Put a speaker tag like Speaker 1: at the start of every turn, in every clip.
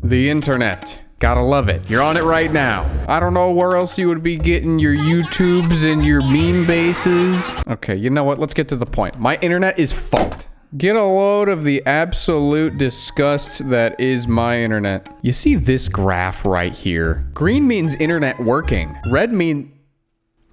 Speaker 1: The internet. Gotta love it. You're on it right now. I don't know where else you would be getting your YouTubes and your meme bases. Okay, you know what? Let's get to the point. My internet is fucked. Get a load of the absolute disgust that is my internet. You see this graph right here? Green means internet working. Red means...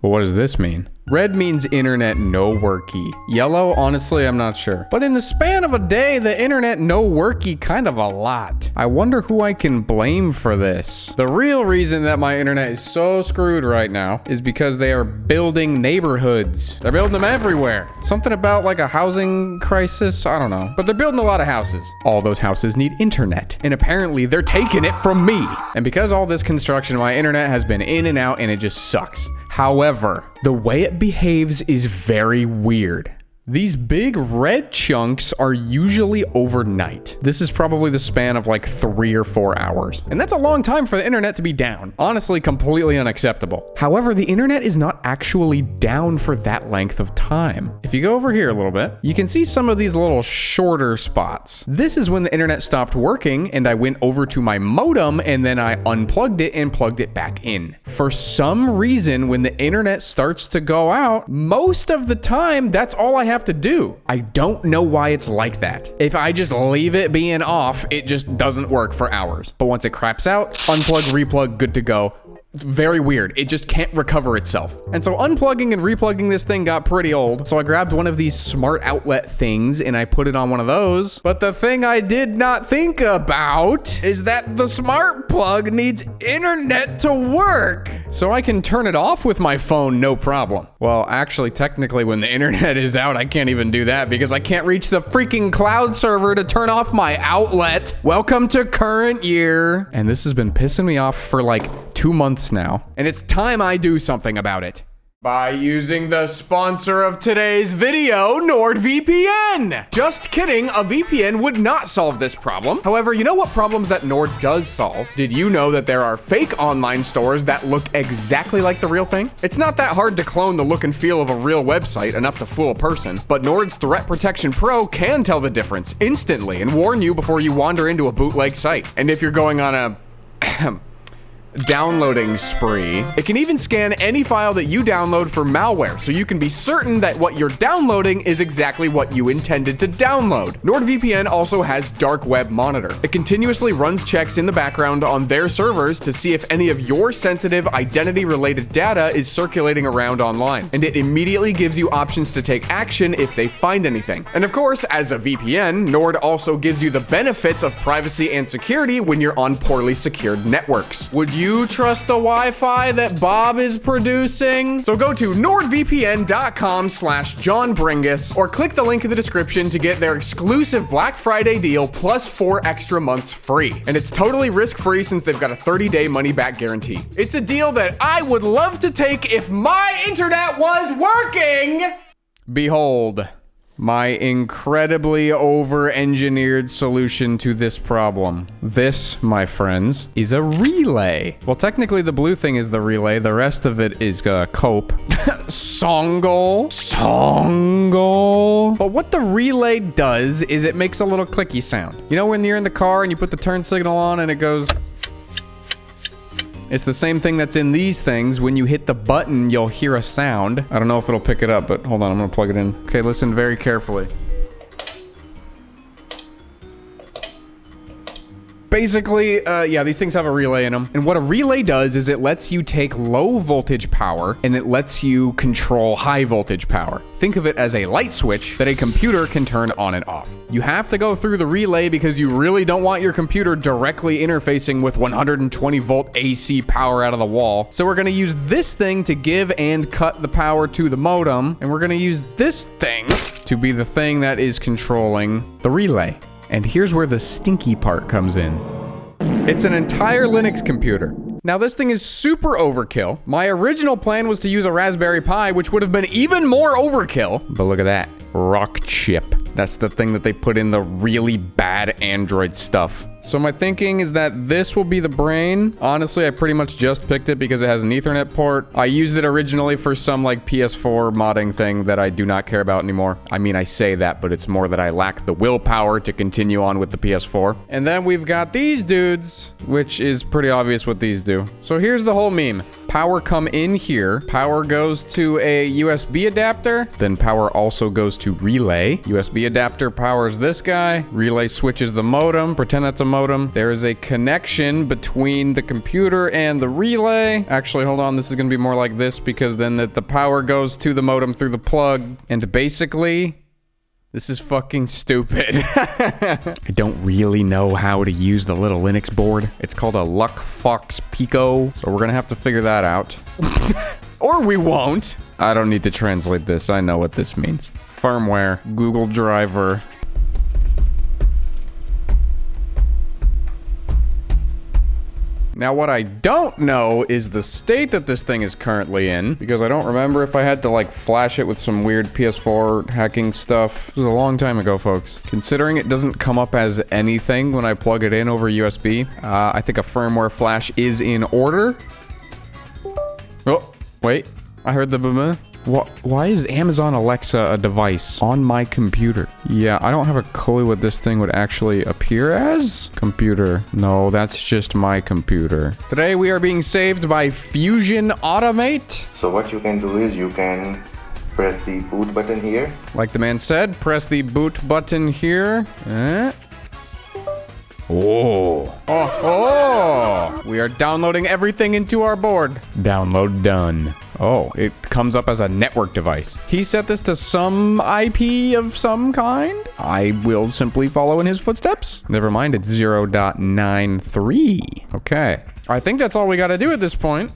Speaker 1: Well, what does this mean? Red means internet no worky. Yellow, honestly, I'm not sure. But in the span of a day, the internet no worky kind of a lot. I wonder who I can blame for this. The real reason that my internet is so screwed right now is because they are building neighborhoods. They're building them everywhere. Something about like a housing crisis, I don't know. But they're building a lot of houses. All those houses need internet. And apparently they're taking it from me. And because all this construction, my internet has been in and out and it just sucks. However, the way it behaves is very weird. These big red chunks are usually overnight. This is probably the span of like 3 or 4 hours. And that's a long time for the internet to be down. Honestly, completely unacceptable. However, the internet is not actually down for that length of time. If you go over here a little bit, you can see some of these little shorter spots. This is when the internet stopped working and I went over to my modem and then I unplugged it and plugged it back in. For some reason, when the internet starts to go out, most of the time, that's all I have to do. I don't know why it's like that. If I just leave it being off, it just doesn't work for hours. But once it craps out, unplug, replug, good to go. Very weird. It just can't recover itself. And so unplugging and replugging this thing got pretty old. So I grabbed one of these smart outlet things and I put it on one of those. But the thing I did not think about is that the smart plug needs internet to work. So I can turn it off with my phone, no problem. Well, actually, technically, when the internet is out, I can't even do that because I can't reach the freaking cloud server to turn off my outlet. Welcome to current year. And this has been pissing me off for like 2 months now, and it's time I do something about it. By using the sponsor of today's video, NordVPN. Just kidding, a VPN would not solve this problem. However, you know what problems that Nord does solve? Did you know that there are fake online stores that look exactly like the real thing? It's not that hard to clone the look and feel of a real website, enough to fool a person, but Nord's Threat Protection Pro can tell the difference instantly and warn you before you wander into a bootleg site. And if you're going on a downloading spree, it can even scan any file that you download for malware, so you can be certain that what you're downloading is exactly what you intended to download. NordVPN also has Dark Web Monitor. It continuously runs checks in the background on their servers to see if any of your sensitive identity-related data is circulating around online, and it immediately gives you options to take action if they find anything. And of course, as a VPN, Nord also gives you the benefits of privacy and security when you're on poorly secured networks. Would you trust the Wi-Fi that Bob is producing? So go to nordvpn.com/John Bringus or click the link in the description to get their exclusive Black Friday deal plus 4 extra months free. And it's totally risk-free since they've got a 30-day money-back guarantee. It's a deal that I would love to take if my internet was working. Behold, my incredibly over-engineered solution to this problem. This, my friends, is a relay. Well, technically the blue thing is the relay. The rest of it is cope. Songle. But what the relay does is it makes a little clicky sound. You know when you're in the car and you put the turn signal on and it goes... It's the same thing that's in these things. When you hit the button, you'll hear a sound. I don't know if it'll pick it up, but hold on, I'm gonna plug it in. Okay, listen very carefully. Basically, yeah, these things have a relay in them. And what a relay does is it lets you take low voltage power and it lets you control high voltage power. Think of it as a light switch that a computer can turn on and off. You have to go through the relay because you really don't want your computer directly interfacing with 120 volt AC power out of the wall. So we're gonna use this thing to give and cut the power to the modem. And we're gonna use this thing to be the thing that is controlling the relay. And here's where the stinky part comes in. It's an entire Linux computer. Now this thing is super overkill. My original plan was to use a Raspberry Pi, which would have been even more overkill. But look at that, rock chip. That's the thing that they put in the really bad Android stuff. So my thinking is that this will be the brain. Honestly, I pretty much just picked it because it has an Ethernet port. I used it originally for some like PS4 modding thing that I do not care about anymore. I mean, I say that, but it's more that I lack the willpower to continue on with the PS4. And then we've got these dudes, which is pretty obvious what these do. So here's the whole meme. Power come in here, power goes to a USB adapter, then power also goes to relay. USB adapter powers this guy, relay switches the modem, pretend that's a modem. There is a connection between the computer and the relay. Actually, hold on, this is gonna be more like this because then the power goes to the modem through the plug, and basically, this is fucking stupid. I don't really know how to use the little Linux board. It's called a LuckFox Pico, so we're gonna have to figure that out. Or we won't. I don't need to translate this. I know what this means. Firmware, Google driver. Now, what I don't know is the state that this thing is currently in, because I don't remember if I had to, like, flash it with some weird PS4 hacking stuff. This was a long time ago, folks. Considering it doesn't come up as anything when I plug it in over USB, I think a firmware flash is in order. Oh, wait. I heard the boom. Why is Amazon Alexa a device on my computer? Yeah, I don't have a clue what this thing would actually appear as. Computer. No, that's just my computer. Today we are being saved by Fusion Automate.
Speaker 2: So what you can do is you can press the boot button here.
Speaker 1: Like the man said, press the boot button here. Oh. We are downloading everything into our board. Download done. Oh, it comes up as a network device. He set this to some IP of some kind. I will simply follow in his footsteps. Never mind, it's 0.93. Okay. I think that's all we gotta do at this point.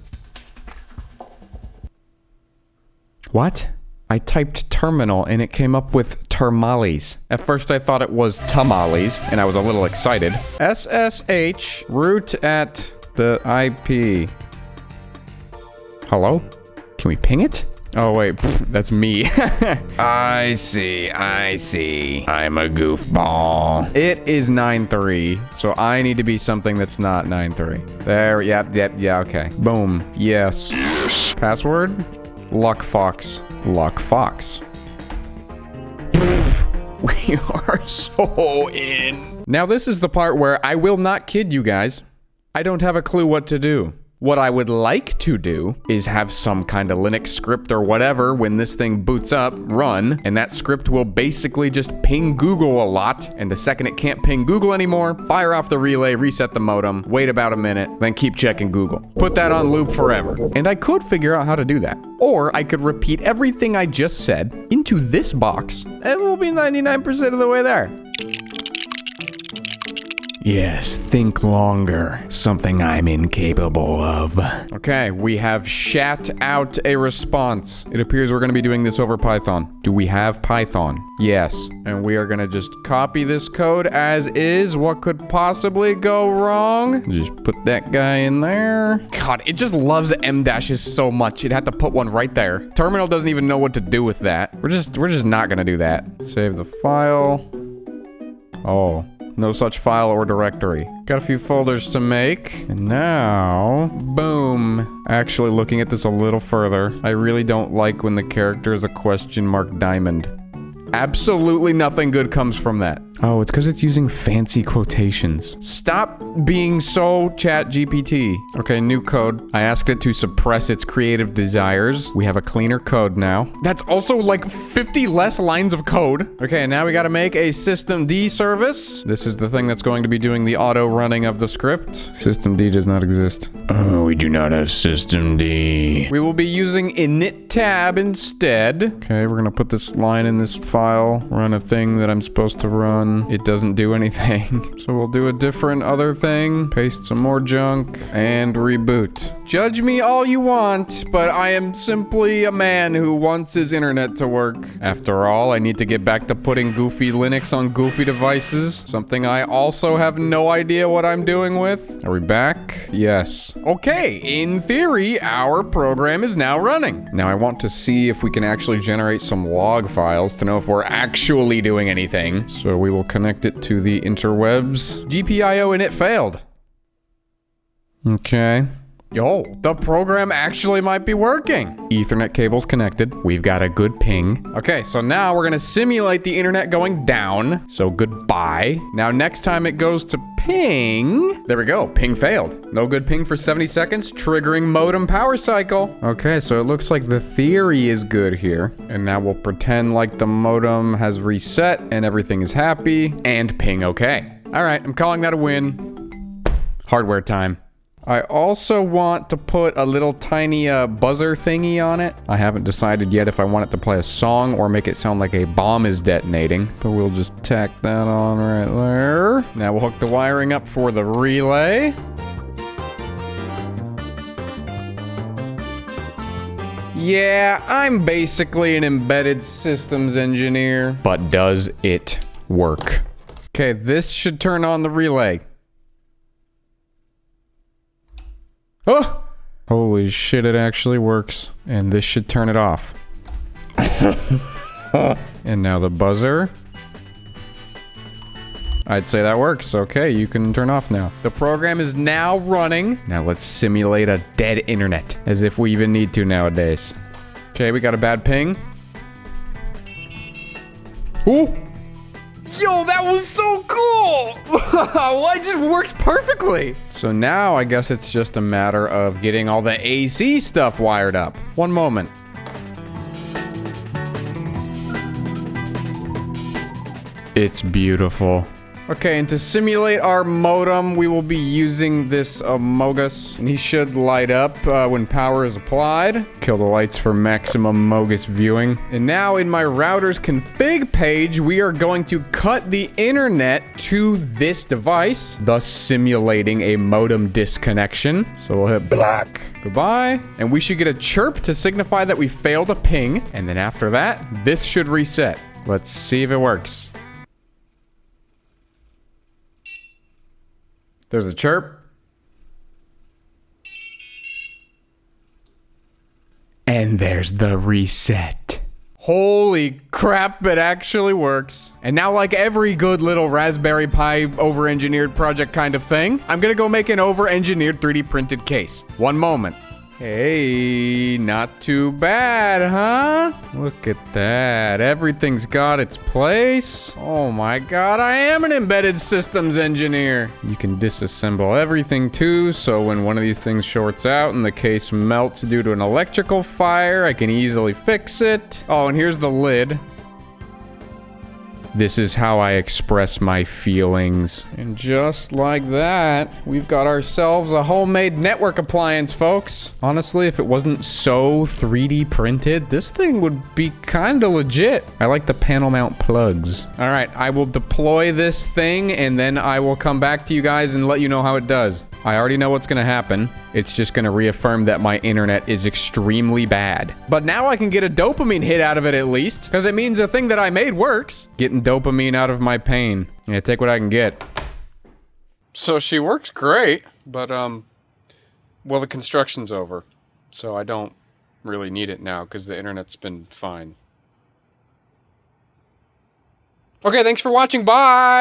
Speaker 1: What? I typed terminal and it came up with termales. At first I thought it was tamales and I was a little excited. SSH root at the IP. Hello? Can we ping it? Oh wait, that's me. I see. I'm a goofball. It is 9.3, so I need to be something that's not 9.3. There, yeah, okay. Boom, yes. Password? LuckFox. LuckFox. We are so in. Now this is the part where I will not kid you guys. I don't have a clue what to do. What I would like to do is have some kind of Linux script or whatever when this thing boots up, run, and that script will basically just ping Google a lot, and the second it can't ping Google anymore, fire off the relay, reset the modem, wait about a minute, then keep checking Google. Put that on loop forever. And I could figure out how to do that. Or I could repeat everything I just said into this box, and we'll be 99% of the way there. Yes, think longer. Something I'm incapable of. Okay, we have shat out a response. It appears we're gonna be doing this over Python. Do we have Python? Yes. And we are gonna just copy this code as is. What could possibly go wrong? Just put that guy in there. God, it just loves M dashes so much. It had to put one right there. Terminal doesn't even know what to do with that. We're just not gonna do that. Save the file. Oh. No such file or directory. Got a few folders to make. And now, boom. Actually, looking at this a little further, I really don't like when the character is a question mark diamond. Absolutely nothing good comes from that. Oh, it's because it's using fancy quotations. Stop being so ChatGPT. Okay, new code. I asked it to suppress its creative desires. We have a cleaner code now. That's also like 50 less lines of code. Okay, now we gotta make a systemd service. This is the thing that's going to be doing the auto running of the script. Systemd does not exist. Oh, we do not have systemd. We will be using init tab instead. Okay, we're gonna put this line in this file, run a thing that I'm supposed to run. It doesn't do anything. So we'll do a different other thing, paste some more junk, and reboot. Judge me all you want, but I am simply a man who wants his internet to work. After all, I need to get back to putting goofy Linux on goofy devices, something I also have no idea what I'm doing with. Are we back? Yes. Okay, in theory, our program is now running. Now I want to see if we can actually generate some log files to know if we're actually doing anything. So we will connect it to the interwebs. GPIO and it failed. Okay. Yo, the program actually might be working. Ethernet cable's connected. We've got a good ping. Okay, so now we're gonna simulate the internet going down. So goodbye. Now next time it goes to ping, there we go, ping failed. No good ping for 70 seconds, triggering modem power cycle. Okay, so it looks like the theory is good here. And now we'll pretend like the modem has reset and everything is happy and ping okay. All right, I'm calling that a win. Hardware time. I also want to put a little tiny buzzer thingy on it. I haven't decided yet if I want it to play a song or make it sound like a bomb is detonating. But we'll just tack that on right there. Now we'll hook the wiring up for the relay. Yeah, I'm basically an embedded systems engineer. But does it work? Okay, this should turn on the relay. Oh! Holy shit, it actually works. And this should turn it off. And now the buzzer. I'd say that works. Okay, you can turn off now. The program is now running. Now let's simulate a dead internet. As if we even need to nowadays. Okay, we got a bad ping. Ooh! Yo, that was so cool! Well, it just works perfectly! So now I guess it's just a matter of getting all the AC stuff wired up. One moment. It's beautiful. Okay, and to simulate our modem, we will be using this Mogus. And he should light up when power is applied. Kill the lights for maximum Mogus viewing. And now in my router's config page, we are going to cut the internet to this device, thus simulating a modem disconnection. So we'll hit black. Goodbye. And we should get a chirp to signify that we failed a ping. And then after that, this should reset. Let's see if it works. There's a chirp. And there's the reset. Holy crap, it actually works. And now, like every good little Raspberry Pi over-engineered project kind of thing, I'm gonna go make an over-engineered 3D printed case. One moment. Hey, not too bad, huh? Look at that. Everything's got its place. Oh my god, I am an embedded systems engineer. You can disassemble everything too, so when one of these things shorts out and the case melts due to an electrical fire, I can easily fix it. Oh, and here's the lid. This is how I express my feelings. And just like that, we've got ourselves a homemade network appliance, folks. Honestly, if it wasn't so 3D printed, this thing would be kinda legit. I like the panel mount plugs. All right, I will deploy this thing and then I will come back to you guys and let you know how it does. I already know what's gonna happen. It's just gonna reaffirm that my internet is extremely bad. But now I can get a dopamine hit out of it at least, because it means the thing that I made works. Getting dopamine out of my pain. Yeah, take what I can get. So she works great, but well, the construction's over. So I don't really need it now because the internet's been fine. Okay, thanks for watching. Bye!